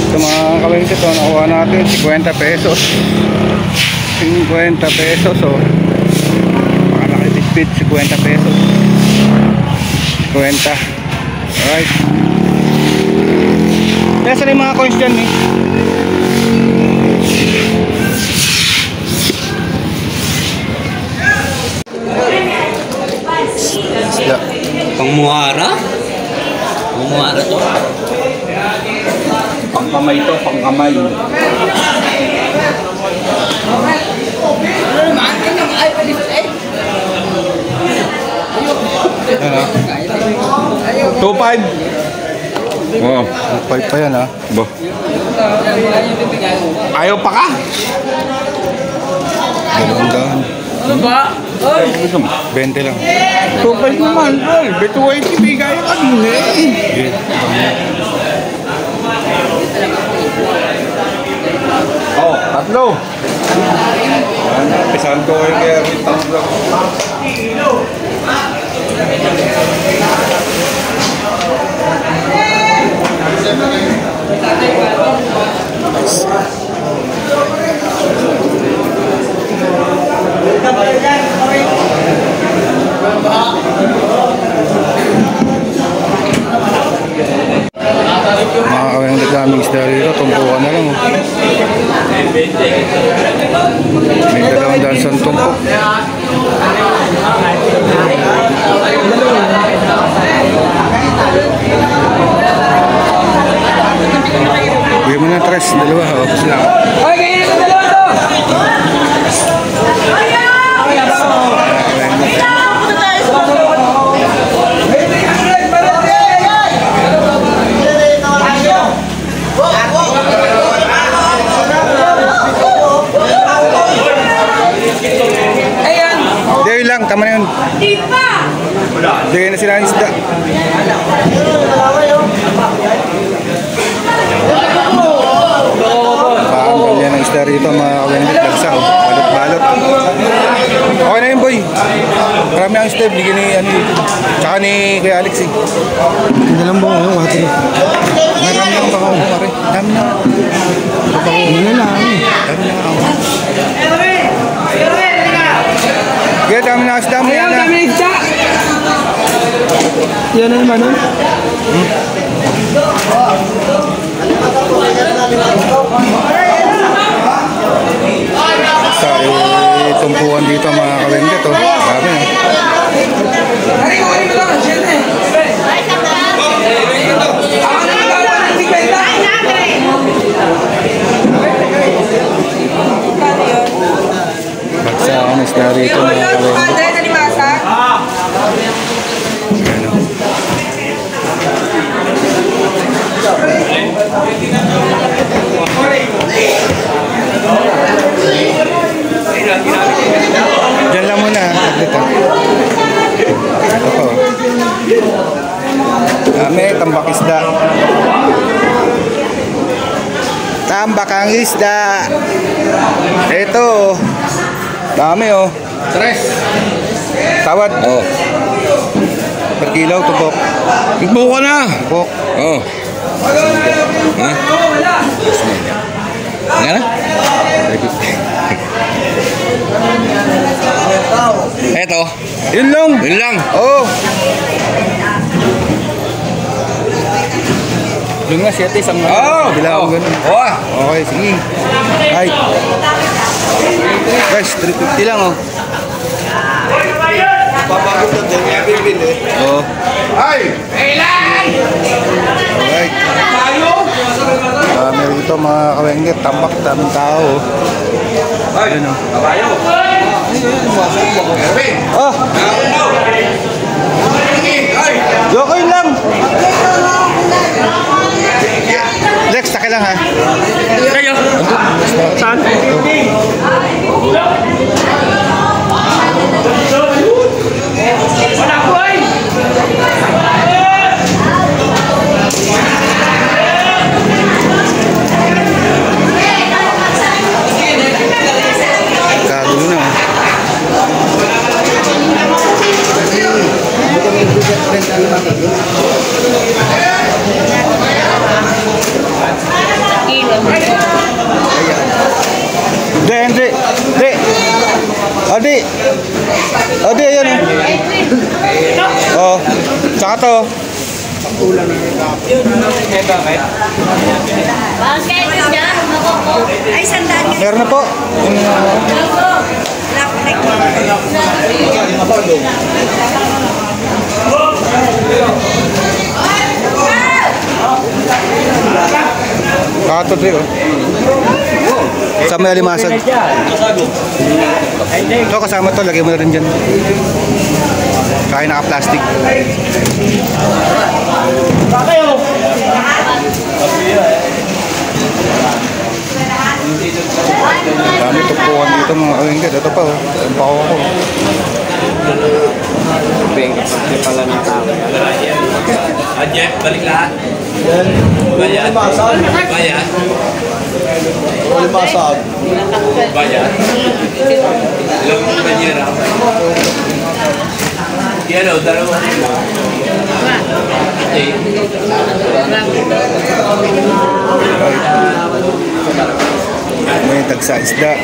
Ito mga kawengke, ito nakuha natin 50 pesos. 50 pesos, so baka nakitipid 50 pesos. 50. Alright. Kaya saan yung mga coins dyan eh? Isda. Pangmuara? Pangmuara to. Pangkamay to, pangkamay. Ano? 2.5. Oh, 2.5 pa yan ha. Bo. Ayaw pa ka? Dalawang. Ano ba? 20 lang. 2.5 naman, tol. Beto 80 bigay ka din eh. Oh, tatlo. Pisahan ko kayo kaya rin tatlo. Mga kaweng daming isda rito, tumpukan na lang oh. May 200 tumpok. Bigyan mo na 3, dalawa, tapos lang. Hindi, yun lang, tama na yun. Bigyan na sila ng isda. Paambal yan ang isda rito, mga kawengke, lagsa, balot-balot. Okay na yun, boy. Marami ang isda, bigyan ni tsaka ni Kuya Alex eh. Hindi lang ba ako, wati. Marami lang baka ako, pare. Dami na. Hindi lang. Dami na ako. Kaya dami na isda mo yan. Dami isda! Yan na yung manon. Sa tumpuan dito mga kawengke to. Dami na. Bagsaan isda rito mga kawengke. Diyan lang muna. Dito. Ito po. May tambak isda. Tambak ang isda. Ito. Dami oh. 3. Tawad. Oh. Per kilo, tupok. Tupok ka na. Tupok. Oh. Ha? Nga na? Eto. Yun lang. Yun lang. Oh. Yung nga siya isang bila ako ganun. Okay, sige. Ay. Guys, 350 lang oh. Papagod na din yung bibili. Oh. Ay! Alright. Dami rito mga kawengke, tambak, daming tao oh. Ayun oh. Oh! Jokoy lang! Lex, taki lang ha. Kayo. Saan? Wala ko ay! Kagulo na oh. Ato. Ay, sandaan nga. Meron na po. Kato din oh. Sa may alimasag. Ito kasama to, lagay mo na rin dyan. Kaya naka-plastic. Dami tupuan dito mga kawinggit. Ito pa oh. Ang pako ko. Pala ng tao. Jeff, balik lahat. Bayan. Bayan. Masag. Bayan. Ilang banyera. Yan o, dalawa. May tagsa isda.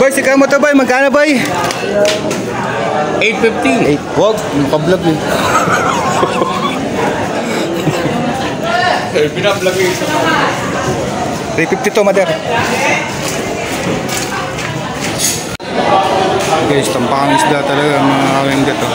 Boy, sika mo to boy. Magkano boy? 8.15. 8. Wag, nakablog eh. Pinablog yung isa. 350 to, mother. Guys, tampakang isda talaga mga kawinggit to.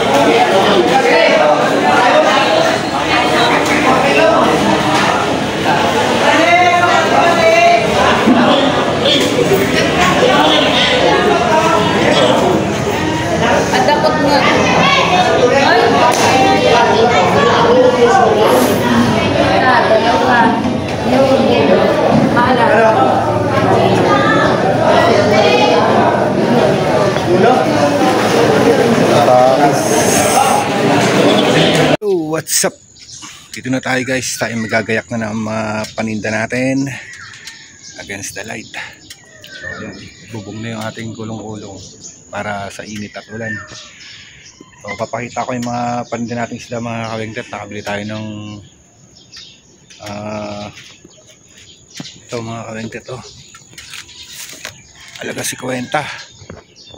At dapat nga. Hello, what's up? Dito na tayo guys. Tayo magagayak na ng mga paninda natin against the light. So ayan, bubong na yung ating gulong-gulong para sa init at ulan. So papakita ko yung mga paninda natin sila mga kawinggit. Nakabili tayo ng ito mga kawinggit oh. Alaga 50.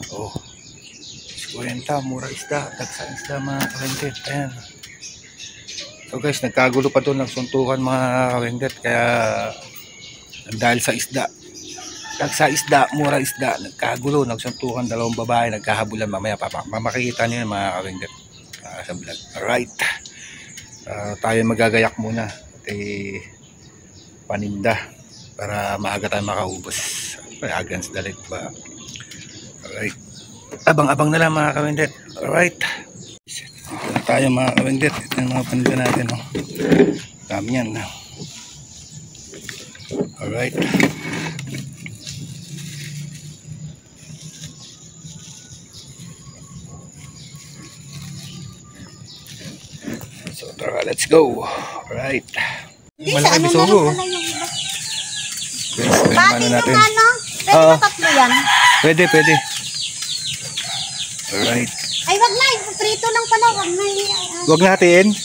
Oh, 50, mura isda, tagsa isda mga kawinggit. Ayan. So guys, nagkagulo pa doon, nagsuntukan mga kawinggit. Kaya dahil sa isda, tagsa isda, mura isda, nagkagulo, nagsuntukan, dalawang babae, nagkahabulan. Mamaya makikita niyo yung mga kawinggit sa vlog. Alright, tayo magagayak muna at paninda para maaga tayo makaubos against the light ba. Alright, abang-abang na lang mga kawinggit. Alright, ito tayo mga kawinggit. Ito yung mga paninda natin oh. Dami yan. Alright, so tara, let's go. Alright, malaki bisogo. Yes, Pati ano yung natin. ano? Pwede Oo. ba tatlo yan? Pwede. Alright. Ay, wag na. Prito lang pala. Wag na. Huwag natin.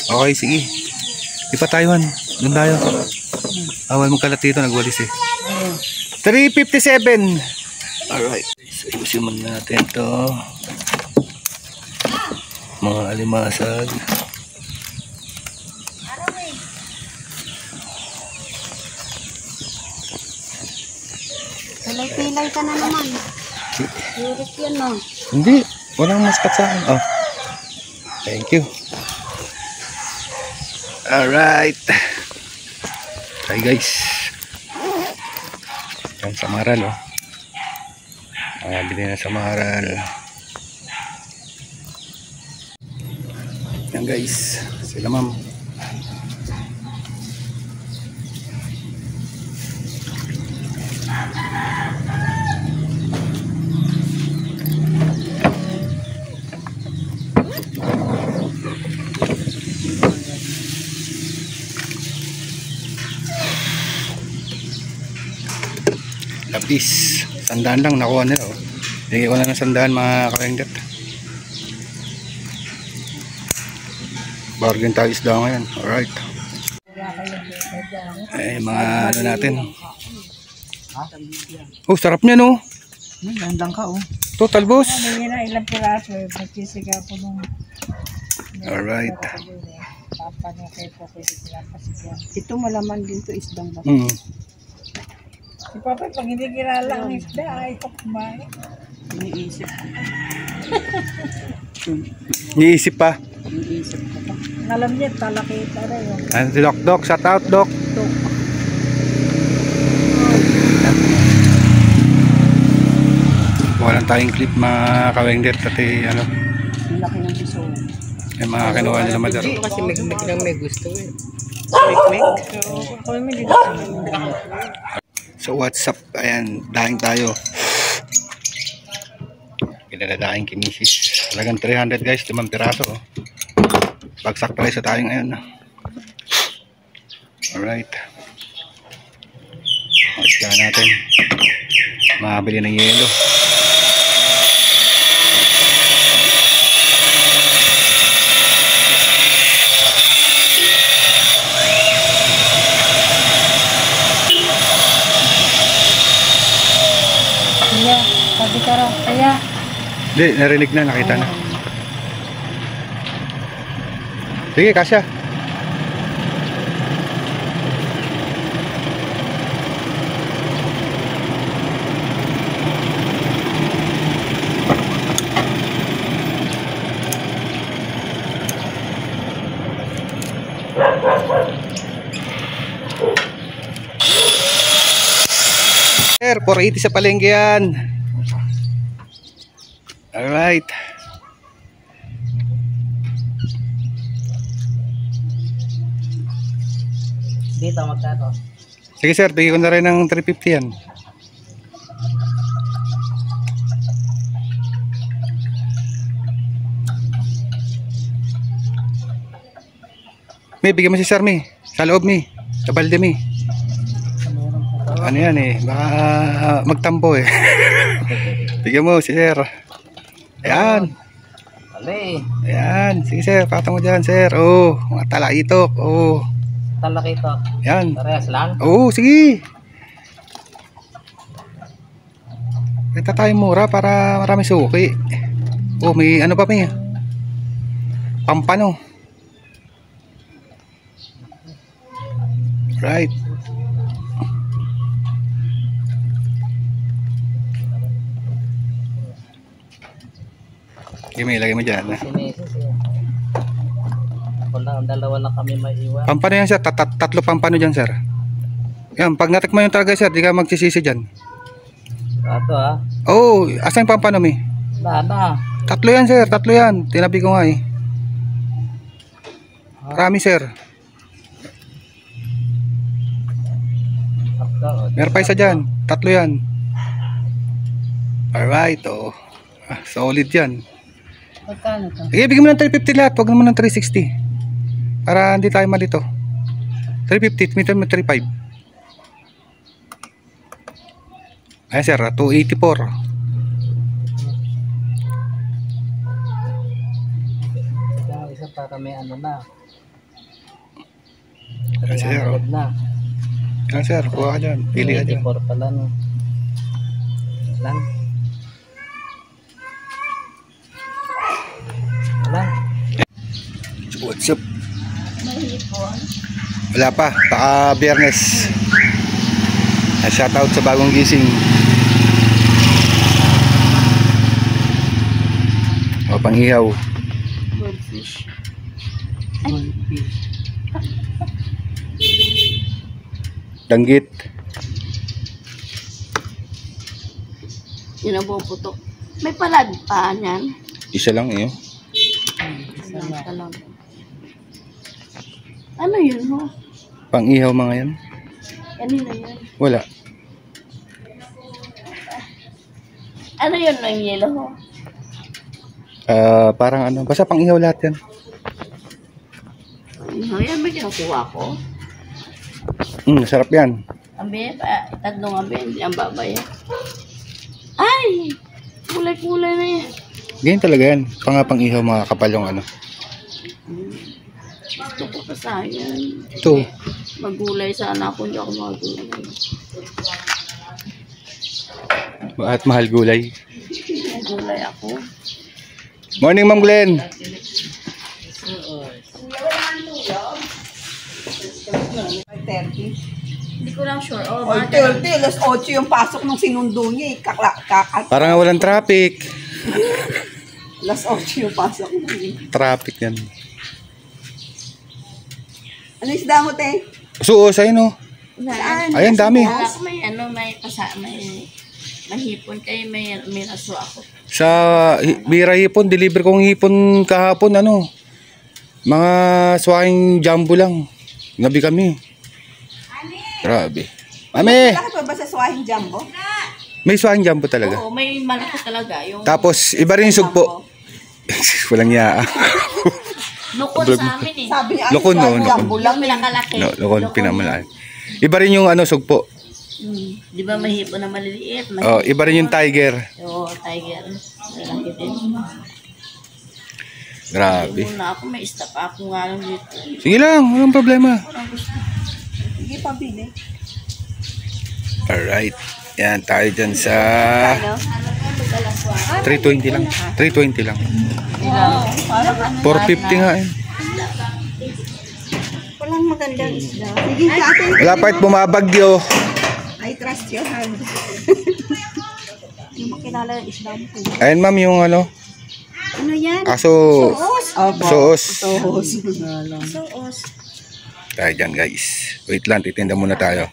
Okay, sige. Ipa Taiwan. Doon tayo. Awal mong kalat dito. Nagwalis eh. 357. Alright. So, ayusin muna natin to. Mga alimasag. Pilay-pilay ka na naman. Yurik yan, no? Hindi. Walang maskat sa akin. Oh. Thank you. Alright. Hi guys. Yan sa Maral oh. Bili na sa Maral. Yan guys. Sila ma'am. Lapis, 100 lang nakuha nila oh. Bigay ko na ng 100 mga kawinggit. Bargain tayo isda ngayon. Alright. Mga ano natin. Oh, sarap niya no. Gandang ka, oh. Total boss. Hindi na ilang piraso, eh. Magsisigaw ko nung... Alright. Papa niya kayo po, pwede pinapasigyan. Ito malaman din to isdang ba? Si Papa, pag hindi kilala ang isda, ay ko kumain. Iniisip ko pa. Niisip pa. Iniisip ko pa. Alam niya, talakita na yun. Ano si Doc Doc? Shout out Doc. Walang tayong clip mga kawengdet pati ano. Ang laki ng piso. Yung mga kinuha nila madaro. Kasi may gusto eh. Quick. Ako may gusto. So what's up? Ayan, daing tayo. Pinadadaing kimisis. Talagang 300 guys, 5 piraso. Bagsak price tayo ngayon. Alright. Masya natin. Makabili ng yelo. Kaya, sabi ka raw, kaya. Hindi, narinig na, nakita na. Sige, kasya. Sir, 480 sa palengke yan. Alright. Dito, magkano? Sige sir, bigyan ko na rin ng 350 yan. May, bigyan mo si sir, Mi. Sa loob, Mi. Sa balde, Mi. Ano yan eh, baka magtampo eh. Bigyan mo si sir. Ayan. Ali, Ayan, sige sir, patang mo dyan sir. Oh, mga talaitok. Oh, talaki ito. ayan. Parehas lang? Oo, sige. Kita tayo mura para marami suki. Oh, may ano pa may pampano. Right. Lagay mo dyan. Sinesis eh. Ako lang, dalawa lang kami maiwan. Pampano yan sir, tatlo pampano dyan sir. Yan, pag natikman yung talaga sir, di ka magsisisi dyan. Ato ah. Oh, asan yung pampano mi? Lada. Tatlo yan sir, tatlo yan. Tinabi ko nga eh. Marami sir. Meron pa isa dyan. Tatlo yan. Alright, oh. Ah, solid yan. Magkano ito? Sige, bigyan mo ng 350 lahat. Huwag naman ng 360. Para hindi tayo malito. 350, meter mo 35. Ayan sir, 284. Ito isa para may ano na. Ayan sir, oh. Na. Ayan sir, kuha ka dyan. Pili ka dyan. 84 pala no. Lang. Lang. What's up? Wala pa, baka Biyernes. Shoutout sa bagong gising. O, panghihaw. Goldfish. Goldfish. Danggit. Yun ang puputok. May palad pa niyan. Isa lang eh. Isa lang. Ano yun ho? Panghihaw mga yan. Kanina yun. Wala. Ano yun ng yelo ho? Parang ano, basta panghihaw lahat yan. Ano yan ba kinukuha ko? Sarap yan. Ambi, tatlong ambi, hindi ang babaya. Ay! Kulay-kulay na yan. Ganyan talaga yan. Panghihaw mga kapal yung ano. Gusto ko pa sayang. Ito. Magulay sana ako, hindi ako magulay. At mahal gulay. May gulay ako. Morning, Ma'am Glenn. Ay, 30. Hindi ko lang sure. Oh, Ay, 30. Alas 8 yung pasok nung sinundo niya. Parang nga walang traffic. Alas 8 yung pasok niya. Traffic yan. Ano isda mo, te? Suos, ayun oh. Saan? Ayan, dami. Ako may may mahipon kayo, may raso ako. Sa Bira Hipon, deliver kong hipon kahapon, ano. Mga swaing jumbo lang. Gabi kami. Grabe. Mami! Malaki pa ba sa Swahing Jumbo? May swaing jumbo talaga. Oo, may malaki talaga. Yung Tapos, iba rin yung sugpo. Walang iya. lukon sa amin eh. Sabi niya, Lokon, no, Swahing lokon. Jumbo lang. Yung pinakalaki. Lokon, pinamalaki. Iba rin yung ano, sugpo. Di ba mahipon na maliliit? Oh, iba rin yung tiger. Oo, tiger. Malaki din. Grabe. Muna ako, may stop ako nga lang dito. Sige lang, walang problema. Sige, pabili. Alright. Yan, tayo dyan sa 320 lang. 320 lang. 450 nga eh. Walang magandang isda. Sige, sa atin. Wala pa bumabagyo. I trust your hand. Hindi mo kilala yung isda mo. Ayun ma'am yung ano. Ano yan? Aso. Soos. Soos. Tayo dyan guys. Wait lang, titinda muna tayo.